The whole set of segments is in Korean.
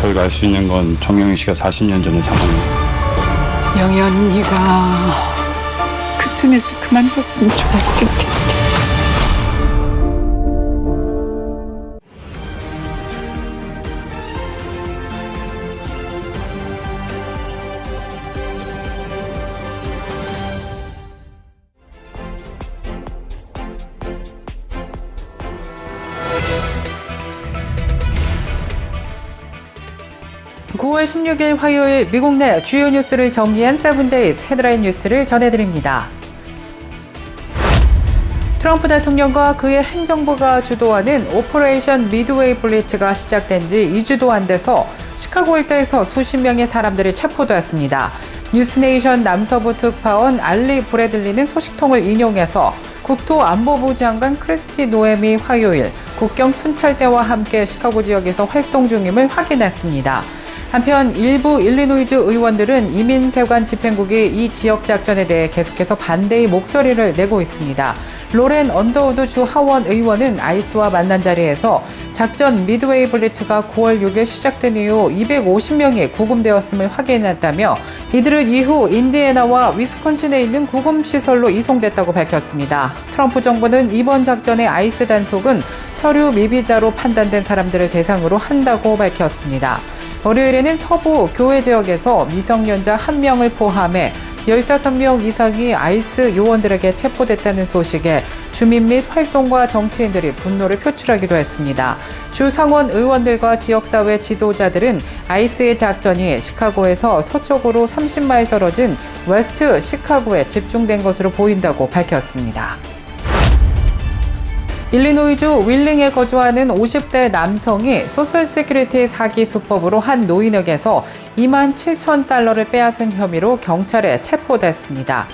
저희가 알 수 있는 건 정영희 씨가 40년 전의 상황입니다. 영희 언니가 그쯤에서 그만뒀으면 좋았을 텐데. (9월 16일) 화요일 미국 내 주요 뉴스를 정리한 세븐데이즈 헤드라인 뉴스를 전해드립니다. 트럼프 대통령과 그의 행정부가 주도하는 오퍼레이션 미드웨이 블리츠가 시작된 지 2주도 안 돼서 시카고 일대에서 수십 명의 사람들이 체포되었습니다. 뉴스네이션 남서부 특파원 알리 브래들리는 소식통을 인용해서 국토안보부 장관 크리스티 노엠이 화요일 국경 순찰대와 함께 시카고 지역에서 활동 중임을 확인했습니다. 한편 일부 일리노이주 의원들은 이민세관 집행국이 이 지역 작전에 대해 계속해서 반대의 목소리를 내고 있습니다. 로렌 언더우드 주 하원 의원은 아이스와 만난 자리에서 작전 미드웨이 블리츠가 9월 6일 시작된 이후 250명이 구금되었음을 확인했다며 이들은 이후 인디애나와 위스콘신에 있는 구금시설로 이송됐다고 밝혔습니다. 트럼프 정부는 이번 작전의 아이스 단속은 서류 미비자로 판단된 사람들을 대상으로 한다고 밝혔습니다. 월요일에는 서부 교외 지역에서 미성년자 1명을 포함해 15명 이상이 아이스 요원들에게 체포됐다는 소식에 주민 및 활동가 정치인들이 분노를 표출하기도 했습니다. 주 상원 의원들과 지역사회 지도자들은 아이스의 작전이 시카고에서 서쪽으로 30마일 떨어진 웨스트 시카고에 집중된 것으로 보인다고 밝혔습니다. 일리노이주 윌링에 거주하는 50대 남성이 소셜 시큐리티 사기 수법으로 한 노인에게서 27,000달러를 빼앗은 혐의로 경찰에 체포됐습니다.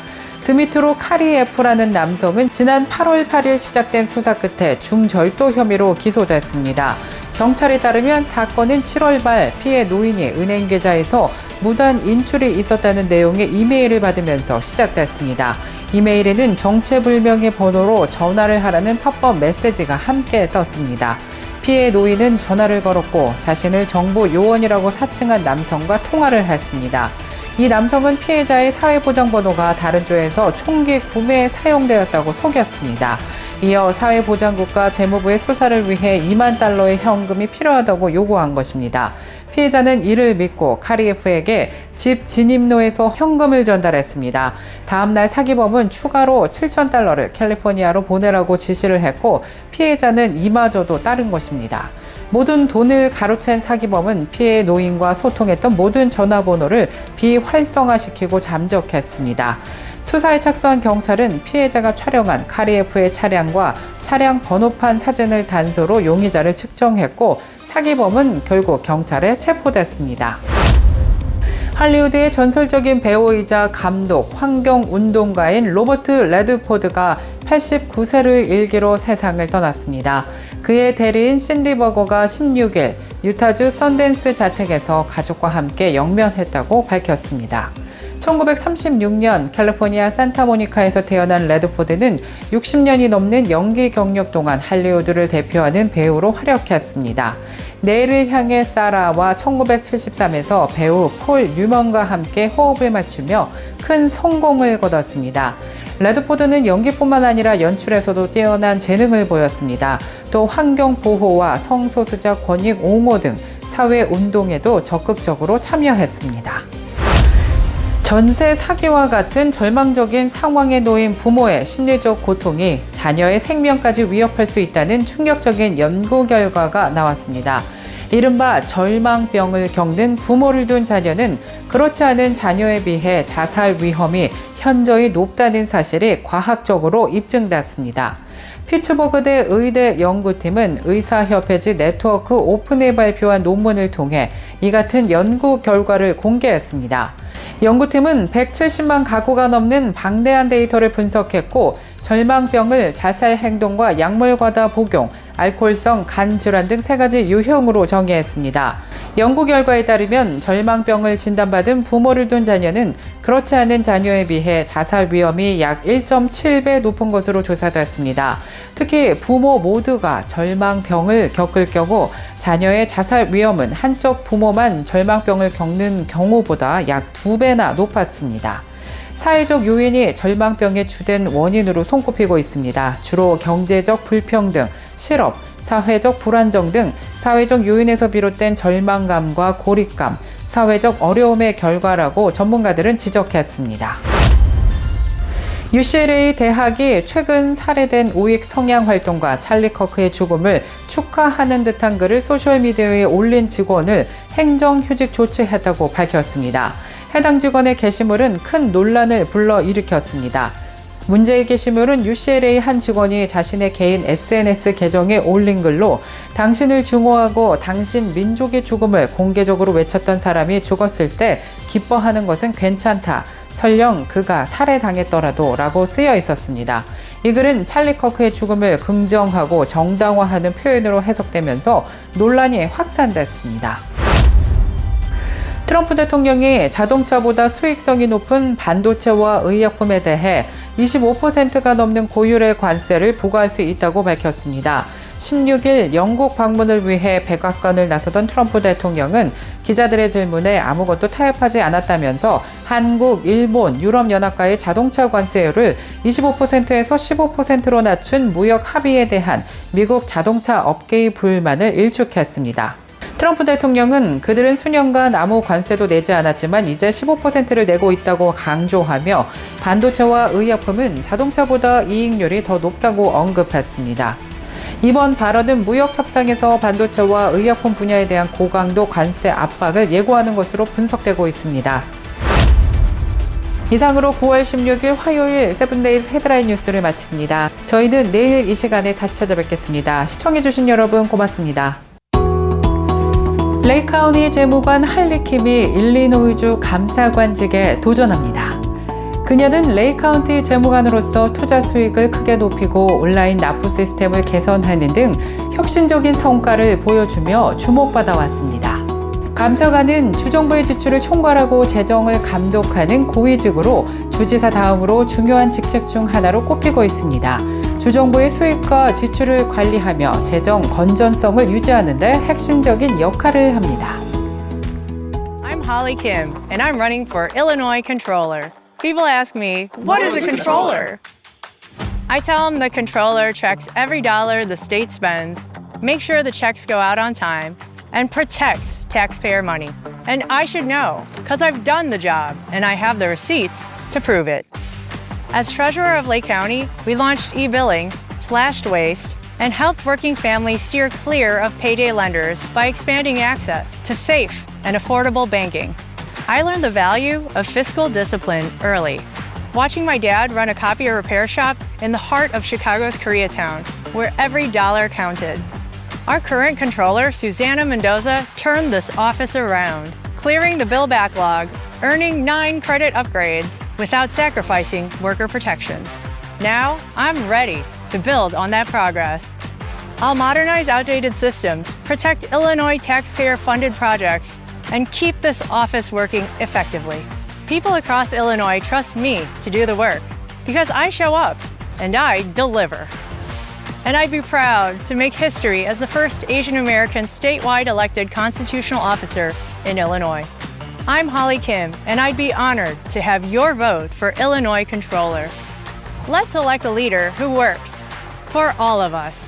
드미트로 카리에프라는 남성은 지난 8월 8일 시작된 수사 끝에 중절도 혐의로 기소됐습니다. 경찰에 따르면 사건은 7월 말 피해 노인이 은행 계좌에서 무단 인출이 있었다는 내용의 이메일을 받으면서 시작됐습니다. 이메일에는 정체불명의 번호로 전화를 하라는 팝업 메시지가 함께 떴습니다. 피해 노인은 전화를 걸었고 자신을 정부 요원이라고 사칭한 남성과 통화를 했습니다. 이 남성은 피해자의 사회보장번호가 다른 쪽에서 총기 구매에 사용되었다고 속였습니다. 이어 사회보장국과 재무부의 수사를 위해 2만 달러의 현금이 필요하다고 요구한 것입니다. 피해자는 이를 믿고 카리에프에게 집 진입로에서 현금을 전달했습니다. 다음 날 사기범은 추가로 7,000달러를 캘리포니아로 보내라고 지시를 했고 피해자는 이마저도 따른 것입니다. 모든 돈을 가로챈 사기범은 피해 노인과 소통했던 모든 전화번호를 비활성화시키고 잠적했습니다. 수사에 착수한 경찰은 피해자가 촬영한 카리에프의 차량과 차량 번호판 사진을 단서로 용의자를 측정했고 사기범은 결국 경찰에 체포됐습니다. 할리우드의 전설적인 배우이자 감독, 환경운동가인 로버트 레드포드가 89세를 일기로 세상을 떠났습니다. 그의 대리인 신디 버거가 16일 유타주 선댄스 자택에서 가족과 함께 영면했다고 밝혔습니다. 1936년 캘리포니아 산타모니카에서 태어난 레드포드는 60년이 넘는 연기 경력 동안 할리우드를 대표하는 배우로 활약했습니다. 내일을 향해 사라와 1973에서 배우 폴 뉴먼과 함께 호흡을 맞추며 큰 성공을 거뒀습니다. 레드포드는 연기뿐만 아니라 연출에서도 뛰어난 재능을 보였습니다. 또 환경보호와 성소수자 권익 옹호 등 사회운동에도 적극적으로 참여했습니다. 전세 사기와 같은 절망적인 상황에 놓인 부모의 심리적 고통이 자녀의 생명까지 위협할 수 있다는 충격적인 연구 결과가 나왔습니다. 이른바 절망병을 겪는 부모를 둔 자녀는 그렇지 않은 자녀에 비해 자살 위험이 현저히 높다는 사실이 과학적으로 입증됐습니다. 피츠버그대 의대 연구팀은 의사협회지 네트워크 오픈에 발표한 논문을 통해 이 같은 연구 결과를 공개했습니다. 연구팀은 170만 가구가 넘는 방대한 데이터를 분석했고 절망병을 자살 행동과 약물 과다 복용, 알코올성 간 질환 등 3가지 유형으로 정의했습니다. 연구 결과에 따르면 절망병을 진단받은 부모를 둔 자녀는 그렇지 않은 자녀에 비해 자살 위험이 약 1.7배 높은 것으로 조사됐습니다. 특히 부모 모두가 절망병을 겪을 경우 자녀의 자살 위험은 한쪽 부모만 절망병을 겪는 경우보다 약 2배나 높았습니다. 사회적 요인이 절망병의 주된 원인으로 손꼽히고 있습니다. 주로 경제적 불평등, 실업, 사회적 불안정 등 사회적 요인에서 비롯된 절망감과 고립감, 사회적 어려움의 결과라고 전문가들은 지적했습니다. UCLA 대학이 최근 살해된 우익 성향 활동가 찰리 커크의 죽음을 축하하는 듯한 글을 소셜미디어에 올린 직원을 행정휴직 조치했다고 밝혔습니다. 해당 직원의 게시물은 큰 논란을 불러일으켰습니다. 문제의 게시물은 UCLA 한 직원이 자신의 개인 SNS 계정에 올린 글로 당신을 증오하고 당신 민족의 죽음을 공개적으로 외쳤던 사람이 죽었을 때 기뻐하는 것은 괜찮다. 설령 그가 살해당했더라도 라고 쓰여 있었습니다. 이 글은 찰리 커크의 죽음을 긍정하고 정당화하는 표현으로 해석되면서 논란이 확산됐습니다. 트럼프 대통령이 자동차보다 수익성이 높은 반도체와 의약품에 대해 25%가 넘는 고율의 관세를 부과할 수 있다고 밝혔습니다. 16일 영국 방문을 위해 백악관을 나서던 트럼프 대통령은 기자들의 질문에 아무것도 타협하지 않았다면서 한국, 일본, 유럽연합과의 자동차 관세율을 25%에서 15%로 낮춘 무역 합의에 대한 미국 자동차 업계의 불만을 일축했습니다. 트럼프 대통령은 그들은 수년간 아무 관세도 내지 않았지만 이제 15%를 내고 있다고 강조하며 반도체와 의약품은 자동차보다 이익률이 더 높다고 언급했습니다. 이번 발언은 무역 협상에서 반도체와 의약품 분야에 대한 고강도 관세 압박을 예고하는 것으로 분석되고 있습니다. 이상으로 9월 16일 화요일 세븐데이즈 헤드라인 뉴스를 마칩니다. 저희는 내일 이 시간에 다시 찾아뵙겠습니다. 시청해주신 여러분 고맙습니다. 레이크 카운티 재무관 할리 킴이 일리노이주 감사관직에 도전합니다. 그녀는 레이크 카운티 재무관으로서 투자 수익을 크게 높이고 온라인 납부 시스템을 개선하는 등 혁신적인 성과를 보여주며 주목받아 왔습니다. 감사관은 주정부의 지출을 총괄하고 재정을 감독하는 고위직으로 주지사 다음으로 중요한 직책 중 하나로 꼽히고 있습니다. 주정부의 수익과 지출을 관리하며 재정 건전성을 유지하는 데 핵심적인 역할을 합니다. I'm Holly Kim, and I'm running for Illinois Controller. People ask me, what is a controller? I tell them the controller checks every dollar the state spends, make sure the checks go out on time, and protects taxpayer money. And I should know, because I've done the job, and I have the receipts to prove it. As treasurer of Lake County, we launched e-billing, slashed waste, and helped working families steer clear of payday lenders by expanding access to safe and affordable banking. I learned the value of fiscal discipline early, watching my dad run a copier repair shop in the heart of Chicago's Koreatown, where every dollar counted. Our current controller, Susanna Mendoza, turned this office around, clearing the bill backlog, earning 9 credit upgrades without sacrificing worker protections. Now, I'm ready to build on that progress. I'll modernize outdated systems, protect Illinois taxpayer-funded projects, and keep this office working effectively. People across Illinois trust me to do the work because I show up and I deliver. And I'd be proud to make history as the first Asian American statewide elected constitutional officer in Illinois. I'm Holly Kim, and I'd be honored to have your vote for Illinois Controller. Let's elect a leader who works for all of us.